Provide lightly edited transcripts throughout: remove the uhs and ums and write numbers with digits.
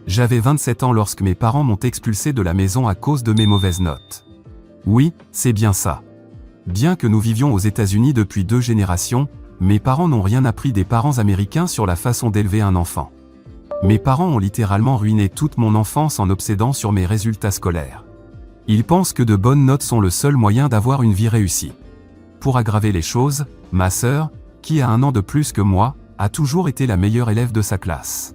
J'avais 27 ans lorsque mes parents m'ont expulsé de la maison à cause de mes mauvaises notes. Oui, c'est bien ça. Bien que nous vivions aux États-Unis depuis 2 générations, mes parents n'ont rien appris des parents américains sur la façon d'élever un enfant. Mes parents ont littéralement ruiné toute mon enfance en obsédant sur mes résultats scolaires. Ils pensent que de bonnes notes sont le seul moyen d'avoir une vie réussie. Pour aggraver les choses, ma sœur, qui a 1 an de plus que moi, a toujours été la meilleure élève de sa classe.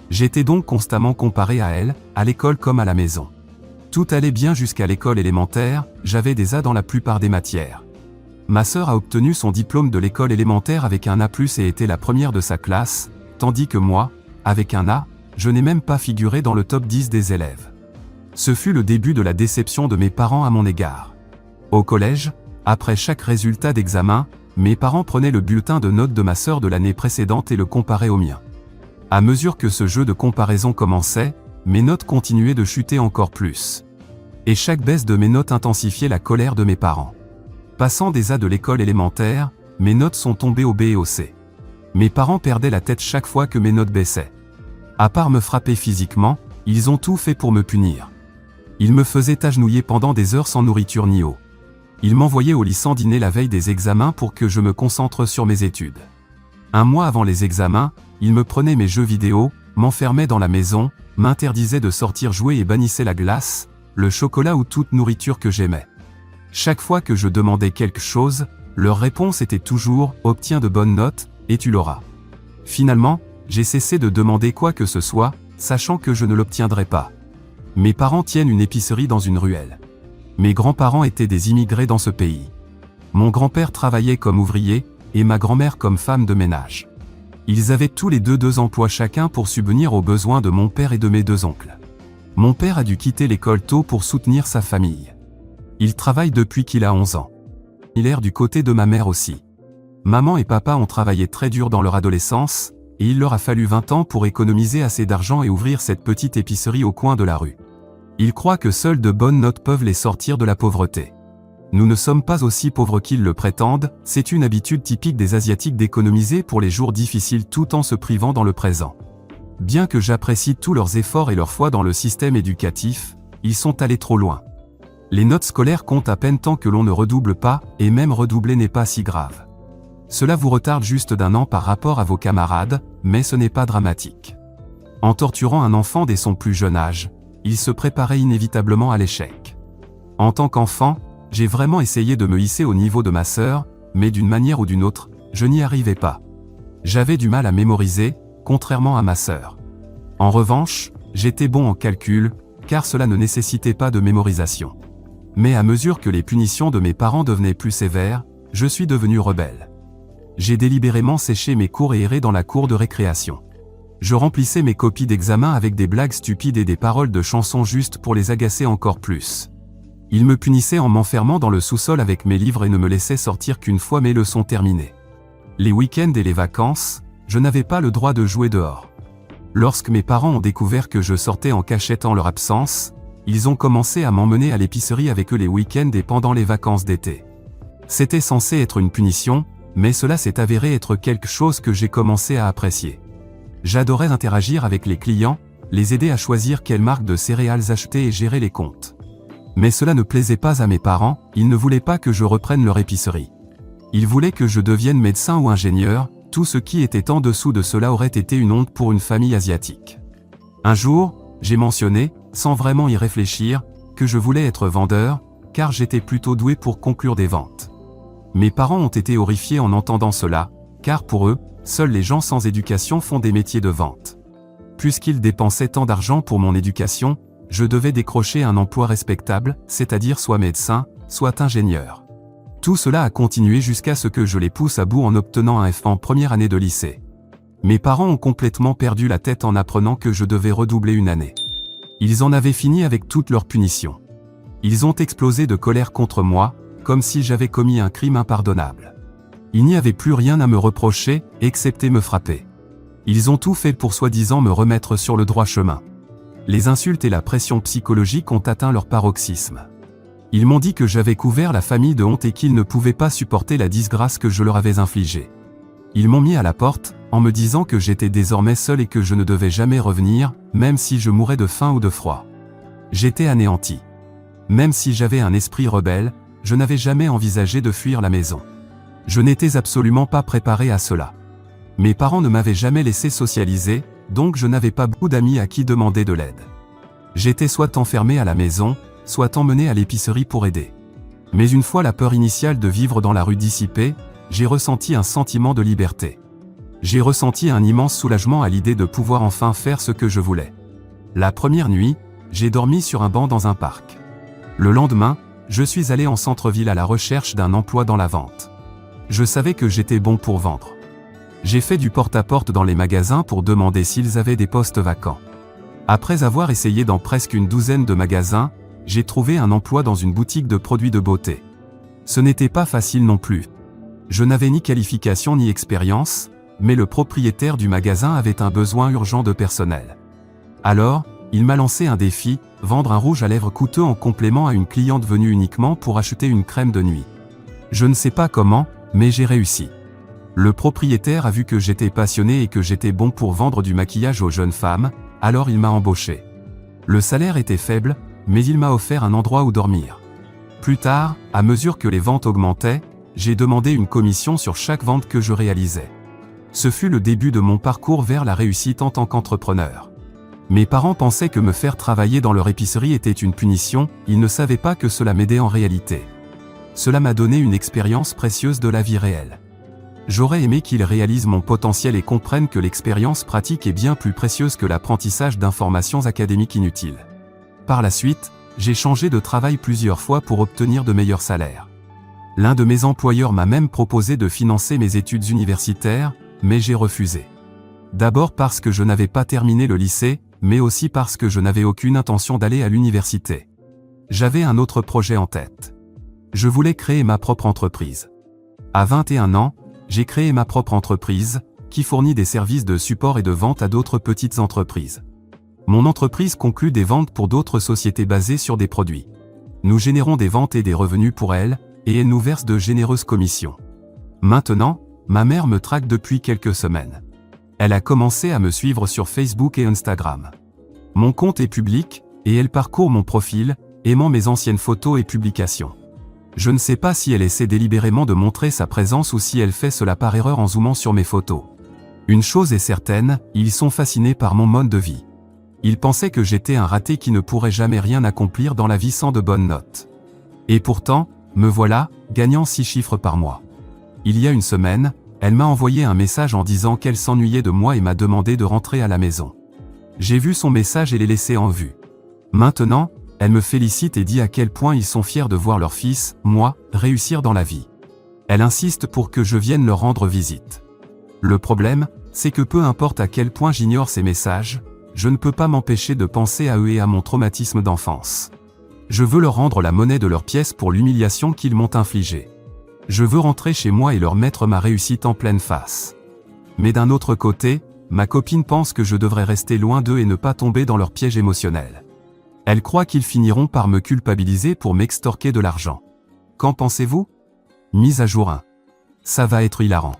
J'étais donc constamment comparé à elle, à l'école comme à la maison. Tout allait bien jusqu'à l'école élémentaire, j'avais des A dans la plupart des matières. Ma sœur a obtenu son diplôme de l'école élémentaire avec un A+, et était la première de sa classe, tandis que moi, avec un A, je n'ai même pas figuré dans le top 10 des élèves. Ce fut le début de la déception de mes parents à mon égard. Au collège, après chaque résultat d'examen, mes parents prenaient le bulletin de notes de ma sœur de l'année précédente et le comparaient au mien. À mesure que ce jeu de comparaison commençait, mes notes continuaient de chuter encore plus. Et chaque baisse de mes notes intensifiait la colère de mes parents. Passant des A de l'école élémentaire, mes notes sont tombées au B et au C. Mes parents perdaient la tête chaque fois que mes notes baissaient. À part me frapper physiquement, ils ont tout fait pour me punir. Ils me faisaient agenouiller pendant des heures sans nourriture ni eau. Ils m'envoyaient au lit sans dîner la veille des examens pour que je me concentre sur mes études. 1 mois avant les examens, ils me prenaient mes jeux vidéo, m'enfermaient dans la maison, m'interdisaient de sortir jouer et bannissaient la glace, le chocolat ou toute nourriture que j'aimais. Chaque fois que je demandais quelque chose, leur réponse était toujours « Obtiens de bonnes notes, et tu l'auras ». Finalement, j'ai cessé de demander quoi que ce soit, sachant que je ne l'obtiendrais pas. Mes parents tiennent une épicerie dans une ruelle. Mes grands-parents étaient des immigrés dans ce pays. Mon grand-père travaillait comme ouvrier, et ma grand-mère comme femme de ménage. Ils avaient tous les 2 emplois chacun pour subvenir aux besoins de mon père et de mes 2 oncles. Mon père a dû quitter l'école tôt pour soutenir sa famille. Il travaille depuis qu'il a 11 ans. Il erre du côté de ma mère aussi. Maman et papa ont travaillé très dur dans leur adolescence, et il leur a fallu 20 ans pour économiser assez d'argent et ouvrir cette petite épicerie au coin de la rue. Ils croient que seules de bonnes notes peuvent les sortir de la pauvreté. Nous ne sommes pas aussi pauvres qu'ils le prétendent, c'est une habitude typique des Asiatiques d'économiser pour les jours difficiles tout en se privant dans le présent. Bien que j'apprécie tous leurs efforts et leur foi dans le système éducatif, ils sont allés trop loin. Les notes scolaires comptent à peine tant que l'on ne redouble pas, et même redoubler n'est pas si grave. Cela vous retarde juste d'1 an par rapport à vos camarades, mais ce n'est pas dramatique. En torturant un enfant dès son plus jeune âge, il se préparait inévitablement à l'échec. En tant qu'enfant, j'ai vraiment essayé de me hisser au niveau de ma sœur, mais d'une manière ou d'une autre, je n'y arrivais pas. J'avais du mal à mémoriser, contrairement à ma sœur. En revanche, j'étais bon en calcul, car cela ne nécessitait pas de mémorisation. Mais à mesure que les punitions de mes parents devenaient plus sévères, je suis devenu rebelle. J'ai délibérément séché mes cours et erré dans la cour de récréation. Je remplissais mes copies d'examen avec des blagues stupides et des paroles de chansons juste pour les agacer encore plus. Ils me punissaient en m'enfermant dans le sous-sol avec mes livres et ne me laissaient sortir qu'une fois mes leçons terminées. Les week-ends et les vacances, je n'avais pas le droit de jouer dehors. Lorsque mes parents ont découvert que je sortais en cachette en leur absence, ils ont commencé à m'emmener à l'épicerie avec eux les week-ends et pendant les vacances d'été. C'était censé être une punition, mais cela s'est avéré être quelque chose que j'ai commencé à apprécier. J'adorais interagir avec les clients, les aider à choisir quelle marque de céréales acheter et gérer les comptes. Mais cela ne plaisait pas à mes parents, ils ne voulaient pas que je reprenne leur épicerie. Ils voulaient que je devienne médecin ou ingénieur, tout ce qui était en dessous de cela aurait été une honte pour une famille asiatique. Un jour, j'ai mentionné, sans vraiment y réfléchir, que je voulais être vendeur, car j'étais plutôt doué pour conclure des ventes. Mes parents ont été horrifiés en entendant cela, car pour eux, seuls les gens sans éducation font des métiers de vente. Puisqu'ils dépensaient tant d'argent pour mon éducation, je devais décrocher un emploi respectable, c'est-à-dire soit médecin, soit ingénieur. Tout cela a continué jusqu'à ce que je les pousse à bout en obtenant un F en première année de lycée. Mes parents ont complètement perdu la tête en apprenant que je devais redoubler une année. Ils en avaient fini avec toutes leurs punitions. Ils ont explosé de colère contre moi, comme si j'avais commis un crime impardonnable. Il n'y avait plus rien à me reprocher, excepté me frapper. Ils ont tout fait pour soi-disant me remettre sur le droit chemin. Les insultes et la pression psychologique ont atteint leur paroxysme. Ils m'ont dit que j'avais couvert la famille de honte et qu'ils ne pouvaient pas supporter la disgrâce que je leur avais infligée. Ils m'ont mis à la porte, en me disant que j'étais désormais seul et que je ne devais jamais revenir, même si je mourais de faim ou de froid. J'étais anéanti. Même si j'avais un esprit rebelle, je n'avais jamais envisagé de fuir la maison. Je n'étais absolument pas préparé à cela. Mes parents ne m'avaient jamais laissé socialiser, donc je n'avais pas beaucoup d'amis à qui demander de l'aide. J'étais soit enfermé à la maison, soit emmené à l'épicerie pour aider. Mais une fois la peur initiale de vivre dans la rue dissipée, j'ai ressenti un sentiment de liberté. J'ai ressenti un immense soulagement à l'idée de pouvoir enfin faire ce que je voulais. La première nuit, j'ai dormi sur un banc dans un parc. Le lendemain, je suis allé en centre-ville à la recherche d'un emploi dans la vente. Je savais que j'étais bon pour vendre. J'ai fait du porte-à-porte dans les magasins pour demander s'ils avaient des postes vacants. Après avoir essayé dans presque une douzaine de magasins, j'ai trouvé un emploi dans une boutique de produits de beauté. Ce n'était pas facile non plus. Je n'avais ni qualification ni expérience, mais le propriétaire du magasin avait un besoin urgent de personnel. Alors, il m'a lancé un défi, vendre un rouge à lèvres coûteux en complément à une cliente venue uniquement pour acheter une crème de nuit. Je ne sais pas comment, mais j'ai réussi. Le propriétaire a vu que j'étais passionné et que j'étais bon pour vendre du maquillage aux jeunes femmes, alors il m'a embauché. Le salaire était faible, mais il m'a offert un endroit où dormir. Plus tard, à mesure que les ventes augmentaient, j'ai demandé une commission sur chaque vente que je réalisais. Ce fut le début de mon parcours vers la réussite en tant qu'entrepreneur. Mes parents pensaient que me faire travailler dans leur épicerie était une punition, ils ne savaient pas que cela m'aidait en réalité. Cela m'a donné une expérience précieuse de la vie réelle. J'aurais aimé qu'ils réalisent mon potentiel et comprennent que l'expérience pratique est bien plus précieuse que l'apprentissage d'informations académiques inutiles. Par la suite, j'ai changé de travail plusieurs fois pour obtenir de meilleurs salaires. L'un de mes employeurs m'a même proposé de financer mes études universitaires, mais j'ai refusé. D'abord parce que je n'avais pas terminé le lycée, mais aussi parce que je n'avais aucune intention d'aller à l'université. J'avais un autre projet en tête. Je voulais créer ma propre entreprise. À 21 ans, j'ai créé ma propre entreprise, qui fournit des services de support et de vente à d'autres petites entreprises. Mon entreprise conclut des ventes pour d'autres sociétés basées sur des produits. Nous générons des ventes et des revenus pour elles, et elles nous versent de généreuses commissions. Maintenant, ma mère me traque depuis quelques semaines. Elle a commencé à me suivre sur Facebook et Instagram. Mon compte est public, et elle parcourt mon profil, aimant mes anciennes photos et publications. Je ne sais pas si elle essaie délibérément de montrer sa présence ou si elle fait cela par erreur en zoomant sur mes photos. Une chose est certaine, ils sont fascinés par mon mode de vie. Ils pensaient que j'étais un raté qui ne pourrait jamais rien accomplir dans la vie sans de bonnes notes. Et pourtant, me voilà, gagnant 6 chiffres par mois. Il y a une semaine, elle m'a envoyé un message en disant qu'elle s'ennuyait de moi et m'a demandé de rentrer à la maison. J'ai vu son message et l'ai laissé en vue. Maintenant, elle me félicite et dit à quel point ils sont fiers de voir leur fils, moi, réussir dans la vie. Elle insiste pour que je vienne leur rendre visite. Le problème, c'est que peu importe à quel point j'ignore ces messages, je ne peux pas m'empêcher de penser à eux et à mon traumatisme d'enfance. Je veux leur rendre la monnaie de leur pièce pour l'humiliation qu'ils m'ont infligée. Je veux rentrer chez moi et leur mettre ma réussite en pleine face. Mais d'un autre côté, ma copine pense que je devrais rester loin d'eux et ne pas tomber dans leur piège émotionnel. Elle croit qu'ils finiront par me culpabiliser pour m'extorquer de l'argent. Qu'en pensez-vous? Mise à jour 1. Ça va être hilarant.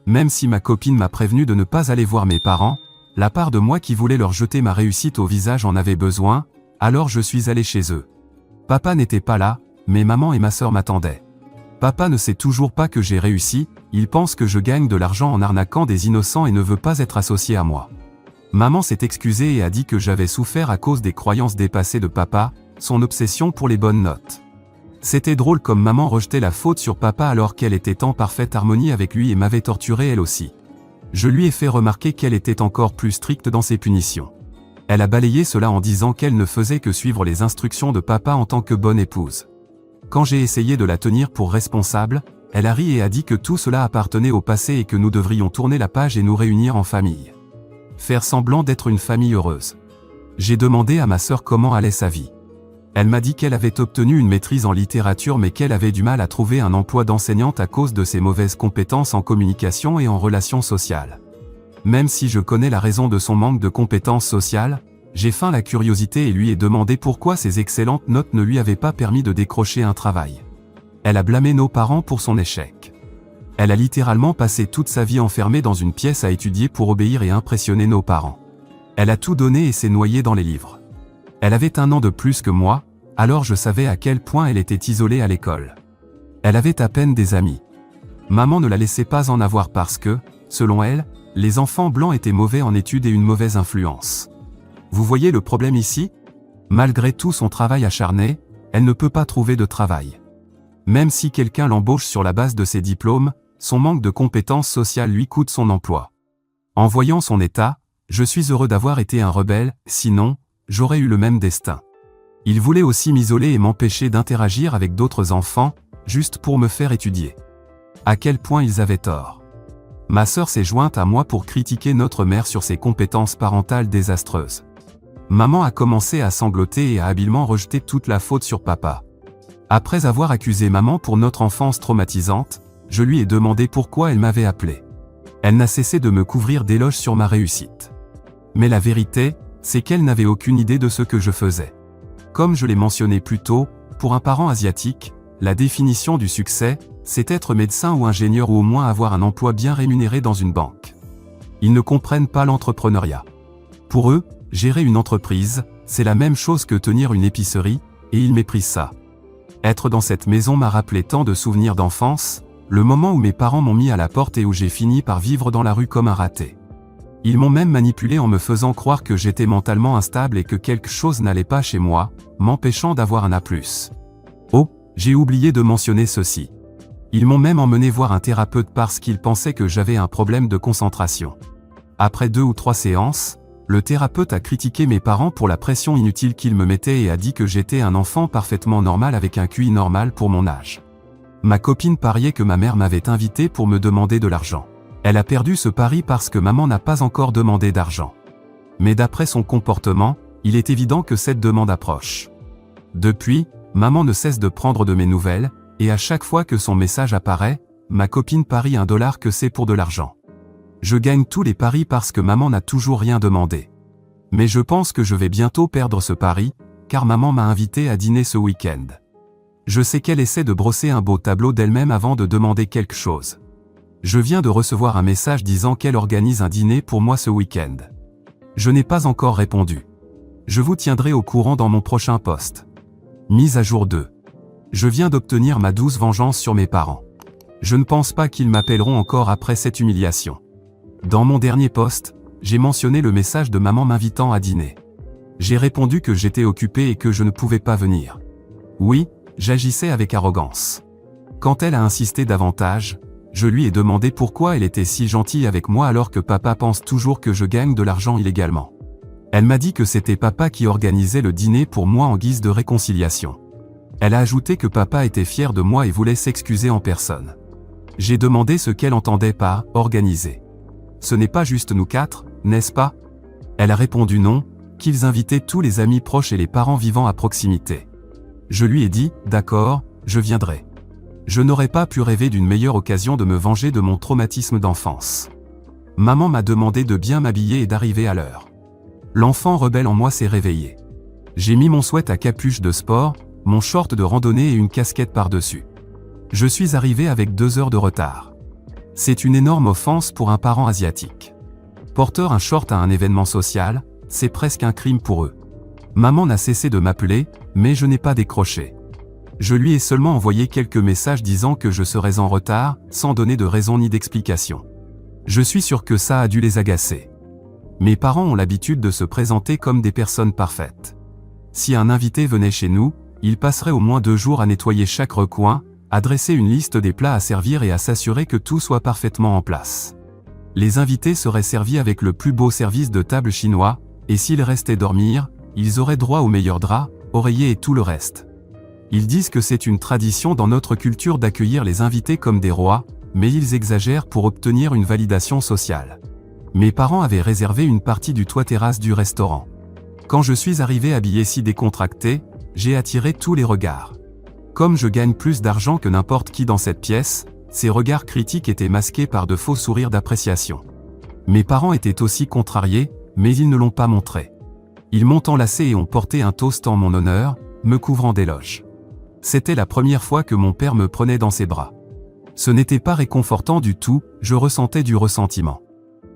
Même si ma copine m'a prévenu de ne pas aller voir mes parents, la part de moi qui voulait leur jeter ma réussite au visage en avait besoin, alors je suis allé chez eux. Papa n'était pas là, mais maman et ma sœur m'attendaient. Papa ne sait toujours pas que j'ai réussi, il pense que je gagne de l'argent en arnaquant des innocents et ne veut pas être associé à moi. Maman s'est excusée et a dit que j'avais souffert à cause des croyances dépassées de papa, son obsession pour les bonnes notes. C'était drôle comme maman rejetait la faute sur papa alors qu'elle était en parfaite harmonie avec lui et m'avait torturé elle aussi. Je lui ai fait remarquer qu'elle était encore plus stricte dans ses punitions. Elle a balayé cela en disant qu'elle ne faisait que suivre les instructions de papa en tant que bonne épouse. Quand j'ai essayé de la tenir pour responsable, elle a ri et a dit que tout cela appartenait au passé et que nous devrions tourner la page et nous réunir en famille. Faire semblant d'être une famille heureuse. J'ai demandé à ma sœur comment allait sa vie. Elle m'a dit qu'elle avait obtenu une maîtrise en littérature mais qu'elle avait du mal à trouver un emploi d'enseignante à cause de ses mauvaises compétences en communication et en relations sociales. Même si je connais la raison de son manque de compétences sociales, j'ai feint la curiosité et lui ai demandé pourquoi ses excellentes notes ne lui avaient pas permis de décrocher un travail. Elle a blâmé nos parents pour son échec. Elle a littéralement passé toute sa vie enfermée dans une pièce à étudier pour obéir et impressionner nos parents. Elle a tout donné et s'est noyée dans les livres. Elle avait 1 an de plus que moi, alors je savais à quel point elle était isolée à l'école. Elle avait à peine des amis. Maman ne la laissait pas en avoir parce que, selon elle, les enfants blancs étaient mauvais en études et une mauvaise influence. Vous voyez le problème ici? Malgré tout son travail acharné, elle ne peut pas trouver de travail. Même si quelqu'un l'embauche sur la base de ses diplômes, son manque de compétences sociales lui coûte son emploi. En voyant son état, je suis heureux d'avoir été un rebelle, sinon, j'aurais eu le même destin. Il voulait aussi m'isoler et m'empêcher d'interagir avec d'autres enfants, juste pour me faire étudier. À quel point ils avaient tort. Ma sœur s'est jointe à moi pour critiquer notre mère sur ses compétences parentales désastreuses. Maman a commencé à sangloter et a habilement rejeté toute la faute sur papa. Après avoir accusé maman pour notre enfance traumatisante, je lui ai demandé pourquoi elle m'avait appelé. Elle n'a cessé de me couvrir d'éloges sur ma réussite. Mais la vérité, c'est qu'elle n'avait aucune idée de ce que je faisais. Comme je l'ai mentionné plus tôt, pour un parent asiatique, la définition du succès, c'est être médecin ou ingénieur ou au moins avoir un emploi bien rémunéré dans une banque. Ils ne comprennent pas l'entrepreneuriat. Pour eux, gérer une entreprise, c'est la même chose que tenir une épicerie, et ils méprisent ça. Être dans cette maison m'a rappelé tant de souvenirs d'enfance, le moment où mes parents m'ont mis à la porte et où j'ai fini par vivre dans la rue comme un raté. Ils m'ont même manipulé en me faisant croire que j'étais mentalement instable et que quelque chose n'allait pas chez moi, m'empêchant d'avoir un A+. Oh, j'ai oublié de mentionner ceci. Ils m'ont même emmené voir un thérapeute parce qu'ils pensaient que j'avais un problème de concentration. Après 2 ou 3 séances, le thérapeute a critiqué mes parents pour la pression inutile qu'ils me mettaient et a dit que j'étais un enfant parfaitement normal avec un QI normal pour mon âge. Ma copine pariait que ma mère m'avait invité pour me demander de l'argent. Elle a perdu ce pari parce que maman n'a pas encore demandé d'argent. Mais d'après son comportement, il est évident que cette demande approche. Depuis, maman ne cesse de prendre de mes nouvelles, et à chaque fois que son message apparaît, ma copine parie $1 que c'est pour de l'argent. Je gagne tous les paris parce que maman n'a toujours rien demandé. Mais je pense que je vais bientôt perdre ce pari, car maman m'a invité à dîner ce week-end. Je sais qu'elle essaie de brosser un beau tableau d'elle-même avant de demander quelque chose. Je viens de recevoir un message disant qu'elle organise un dîner pour moi ce week-end. Je n'ai pas encore répondu. Je vous tiendrai au courant dans mon prochain post. Mise à jour 2. Je viens d'obtenir ma douce vengeance sur mes parents. Je ne pense pas qu'ils m'appelleront encore après cette humiliation. Dans mon dernier post, j'ai mentionné le message de maman m'invitant à dîner. J'ai répondu que j'étais occupé et que je ne pouvais pas venir. Oui, j'agissais avec arrogance. Quand elle a insisté davantage, je lui ai demandé pourquoi elle était si gentille avec moi alors que papa pense toujours que je gagne de l'argent illégalement. Elle m'a dit que c'était papa qui organisait le dîner pour moi en guise de réconciliation. Elle a ajouté que papa était fier de moi et voulait s'excuser en personne. J'ai demandé ce qu'elle entendait par « organiser ». Ce n'est pas juste nous 4, n'est-ce pas? Elle a répondu non, qu'ils invitaient tous les amis proches et les parents vivant à proximité. Je lui ai dit « d'accord, je viendrai ». Je n'aurais pas pu rêver d'une meilleure occasion de me venger de mon traumatisme d'enfance. Maman m'a demandé de bien m'habiller et d'arriver à l'heure. L'enfant rebelle en moi s'est réveillé. J'ai mis mon sweat à capuche de sport, mon short de randonnée et une casquette par-dessus. Je suis arrivé avec 2 heures de retard. C'est une énorme offense pour un parent asiatique. Porteur un short à un événement social, c'est presque un crime pour eux. Maman n'a cessé de m'appeler, mais je n'ai pas décroché. Je lui ai seulement envoyé quelques messages disant que je serais en retard, sans donner de raison ni d'explication. Je suis sûr que ça a dû les agacer. Mes parents ont l'habitude de se présenter comme des personnes parfaites. Si un invité venait chez nous, il passerait au moins 2 jours à nettoyer chaque recoin, à dresser une liste des plats à servir et à s'assurer que tout soit parfaitement en place. Les invités seraient servis avec le plus beau service de table chinois, et s'ils restaient dormir, ils auraient droit aux meilleurs draps, oreillers et tout le reste. Ils disent que c'est une tradition dans notre culture d'accueillir les invités comme des rois, mais ils exagèrent pour obtenir une validation sociale. Mes parents avaient réservé une partie du toit-terrasse du restaurant. Quand je suis arrivé habillé si décontracté, j'ai attiré tous les regards. Comme je gagne plus d'argent que n'importe qui dans cette pièce, ces regards critiques étaient masqués par de faux sourires d'appréciation. Mes parents étaient aussi contrariés, mais ils ne l'ont pas montré. Ils m'ont enlacé et ont porté un toast en mon honneur, me couvrant d'éloges. C'était la première fois que mon père me prenait dans ses bras. Ce n'était pas réconfortant du tout, je ressentais du ressentiment.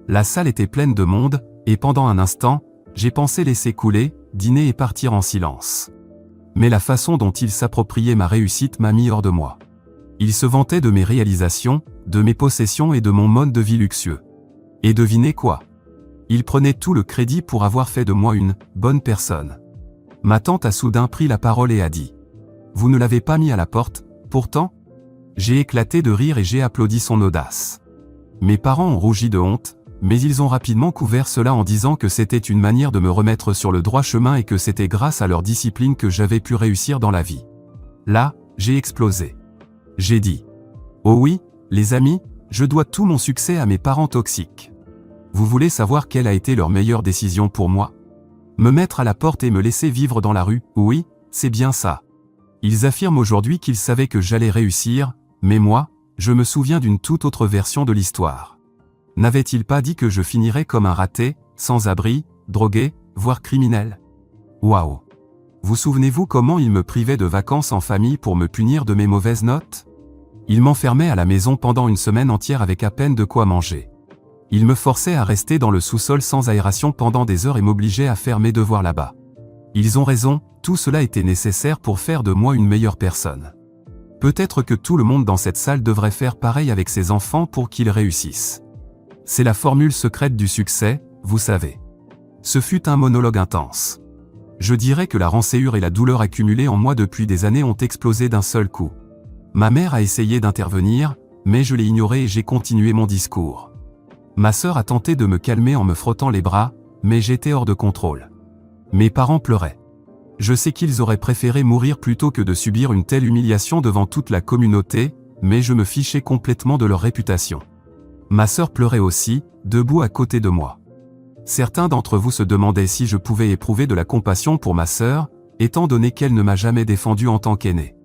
La salle était pleine de monde, et pendant un instant, j'ai pensé laisser couler, dîner et partir en silence. Mais la façon dont il s'appropriait ma réussite m'a mis hors de moi. Il se vantait de mes réalisations, de mes possessions et de mon mode de vie luxueux. Et devinez quoi? Il prenait tout le crédit pour avoir fait de moi une bonne personne. Ma tante a soudain pris la parole et a dit: « Vous ne l'avez pas mis à la porte, pourtant ?» J'ai éclaté de rire et j'ai applaudi son audace. Mes parents ont rougi de honte, mais ils ont rapidement couvert cela en disant que c'était une manière de me remettre sur le droit chemin et que c'était grâce à leur discipline que j'avais pu réussir dans la vie. Là, j'ai explosé. J'ai dit: « Oh oui, les amis, je dois tout mon succès à mes parents toxiques. Vous voulez savoir quelle a été leur meilleure décision pour moi? Me mettre à la porte et me laisser vivre dans la rue, oui, c'est bien ça. Ils affirment aujourd'hui qu'ils savaient que j'allais réussir, mais moi, je me souviens d'une toute autre version de l'histoire. N'avaient-ils pas dit que je finirais comme un raté, sans abri, drogué, voire criminel? Waouh! Vous souvenez-vous comment ils me privaient de vacances en famille pour me punir de mes mauvaises notes? Ils m'enfermaient à la maison pendant une semaine entière avec à peine de quoi manger. Ils me forçaient à rester dans le sous-sol sans aération pendant des heures et m'obligeaient à faire mes devoirs là-bas. Ils ont raison, tout cela était nécessaire pour faire de moi une meilleure personne. Peut-être que tout le monde dans cette salle devrait faire pareil avec ses enfants pour qu'ils réussissent. C'est la formule secrète du succès, vous savez. Ce fut un monologue intense. Je dirais que la rancœur et la douleur accumulées en moi depuis des années ont explosé d'un seul coup. Ma mère a essayé d'intervenir, mais je l'ai ignoré et j'ai continué mon discours. Ma sœur a tenté de me calmer en me frottant les bras, mais j'étais hors de contrôle. Mes parents pleuraient. Je sais qu'ils auraient préféré mourir plutôt que de subir une telle humiliation devant toute la communauté, mais je me fichais complètement de leur réputation. Ma sœur pleurait aussi, debout à côté de moi. Certains d'entre vous se demandaient si je pouvais éprouver de la compassion pour ma sœur, étant donné qu'elle ne m'a jamais défendu en tant qu'aînée.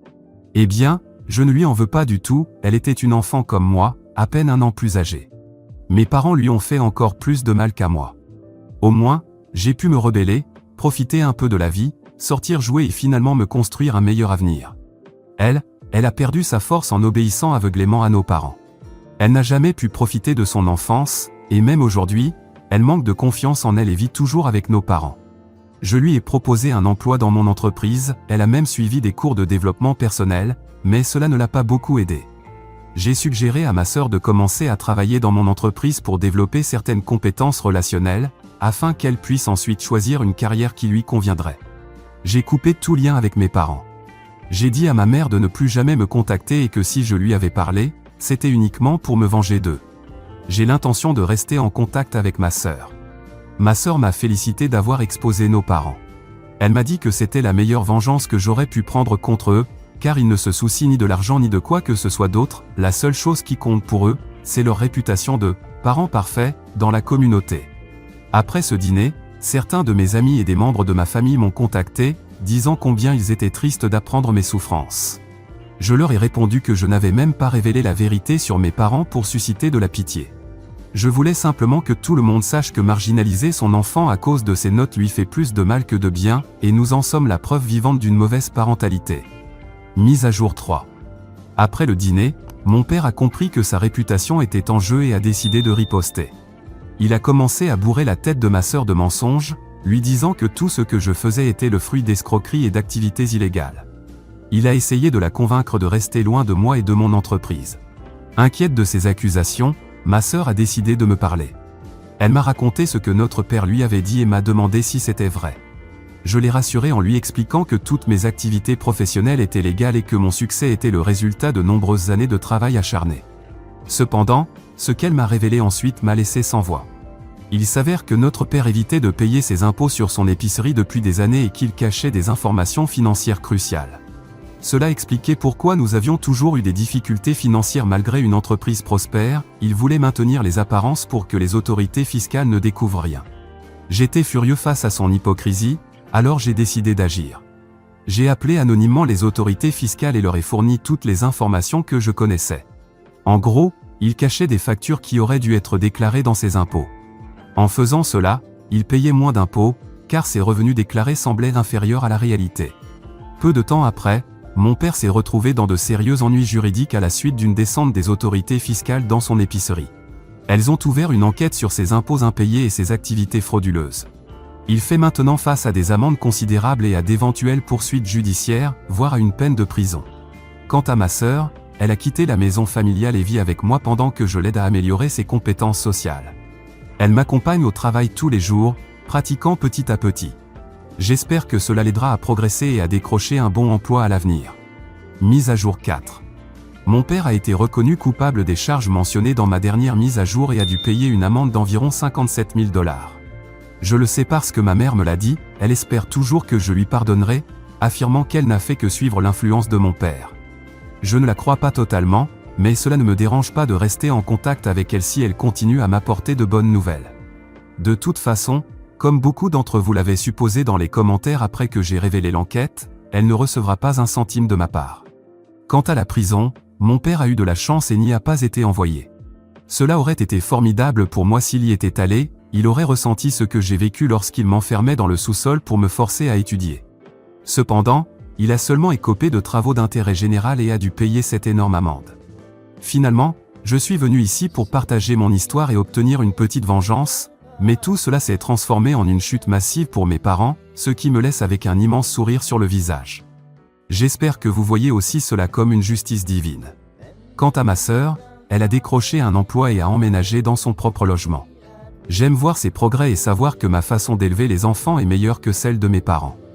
Eh bien, je ne lui en veux pas du tout, elle était une enfant comme moi, à peine un an plus âgée. Mes parents lui ont fait encore plus de mal qu'à moi. Au moins, j'ai pu me rebeller, profiter un peu de la vie, sortir jouer et finalement me construire un meilleur avenir. Elle a perdu sa force en obéissant aveuglément à nos parents. Elle n'a jamais pu profiter de son enfance, et même aujourd'hui, elle manque de confiance en elle et vit toujours avec nos parents. Je lui ai proposé un emploi dans mon entreprise, elle a même suivi des cours de développement personnel, mais cela ne l'a pas beaucoup aidée. J'ai suggéré à ma sœur de commencer à travailler dans mon entreprise pour développer certaines compétences relationnelles, afin qu'elle puisse ensuite choisir une carrière qui lui conviendrait. J'ai coupé tout lien avec mes parents. J'ai dit à ma mère de ne plus jamais me contacter et que si je lui avais parlé, c'était uniquement pour me venger d'eux. J'ai l'intention de rester en contact avec ma sœur. Ma sœur m'a félicité d'avoir exposé nos parents. Elle m'a dit que c'était la meilleure vengeance que j'aurais pu prendre contre eux, car ils ne se soucient ni de l'argent ni de quoi que ce soit d'autre, la seule chose qui compte pour eux, c'est leur réputation de « parents parfaits » dans la communauté. Après ce dîner, certains de mes amis et des membres de ma famille m'ont contacté, disant combien ils étaient tristes d'apprendre mes souffrances. Je leur ai répondu que je n'avais même pas révélé la vérité sur mes parents pour susciter de la pitié. Je voulais simplement que tout le monde sache que marginaliser son enfant à cause de ses notes lui fait plus de mal que de bien, et nous en sommes la preuve vivante d'une mauvaise parentalité. Mise à jour 3. Après le dîner, mon père a compris que sa réputation était en jeu et a décidé de riposter. Il a commencé à bourrer la tête de ma sœur de mensonges, lui disant que tout ce que je faisais était le fruit d'escroqueries et d'activités illégales. Il a essayé de la convaincre de rester loin de moi et de mon entreprise. Inquiète de ces accusations, ma sœur a décidé de me parler. Elle m'a raconté ce que notre père lui avait dit et m'a demandé si c'était vrai. Je l'ai rassuré en lui expliquant que toutes mes activités professionnelles étaient légales et que mon succès était le résultat de nombreuses années de travail acharné. Cependant, ce qu'elle m'a révélé ensuite m'a laissé sans voix. Il s'avère que notre père évitait de payer ses impôts sur son épicerie depuis des années et qu'il cachait des informations financières cruciales. Cela expliquait pourquoi nous avions toujours eu des difficultés financières malgré une entreprise prospère, il voulait maintenir les apparences pour que les autorités fiscales ne découvrent rien. J'étais furieux face à son hypocrisie, alors j'ai décidé d'agir. J'ai appelé anonymement les autorités fiscales et leur ai fourni toutes les informations que je connaissais. En gros, il cachait des factures qui auraient dû être déclarées dans ses impôts. En faisant cela, il payait moins d'impôts, car ses revenus déclarés semblaient inférieurs à la réalité. Peu de temps après, Mon père s'est retrouvé dans de sérieux ennuis juridiques à la suite d'une descente des autorités fiscales dans son épicerie. Elles ont ouvert une enquête sur ses impôts impayés et ses activités frauduleuses. Il fait maintenant face à des amendes considérables et à d'éventuelles poursuites judiciaires, voire à une peine de prison. Quant à ma sœur, elle a quitté la maison familiale et vit avec moi pendant que je l'aide à améliorer ses compétences sociales. Elle m'accompagne au travail tous les jours, pratiquant petit à petit. J'espère que cela l'aidera à progresser et à décrocher un bon emploi à l'avenir. Mise à jour 4. Mon père a été reconnu coupable des charges mentionnées dans ma dernière mise à jour et a dû payer une amende d'environ 57 000 $. Je le sais parce que ma mère me l'a dit, elle espère toujours que je lui pardonnerai, affirmant qu'elle n'a fait que suivre l'influence de mon père. Je ne la crois pas totalement, mais cela ne me dérange pas de rester en contact avec elle si elle continue à m'apporter de bonnes nouvelles. De toute façon, comme beaucoup d'entre vous l'avaient supposé dans les commentaires après que j'ai révélé l'enquête, elle ne recevra pas un centime de ma part. Quant à la prison, mon père a eu de la chance et n'y a pas été envoyé. Cela aurait été formidable pour moi s'il y était allé, il aurait ressenti ce que j'ai vécu lorsqu'il m'enfermait dans le sous-sol pour me forcer à étudier. Cependant, il a seulement écopé de travaux d'intérêt général et a dû payer cette énorme amende. Finalement, je suis venu ici pour partager mon histoire et obtenir une petite vengeance, mais tout cela s'est transformé en une chute massive pour mes parents, ce qui me laisse avec un immense sourire sur le visage. J'espère que vous voyez aussi cela comme une justice divine. Quant à ma sœur, elle a décroché un emploi et a emménagé dans son propre logement. J'aime voir ses progrès et savoir que ma façon d'élever les enfants est meilleure que celle de mes parents.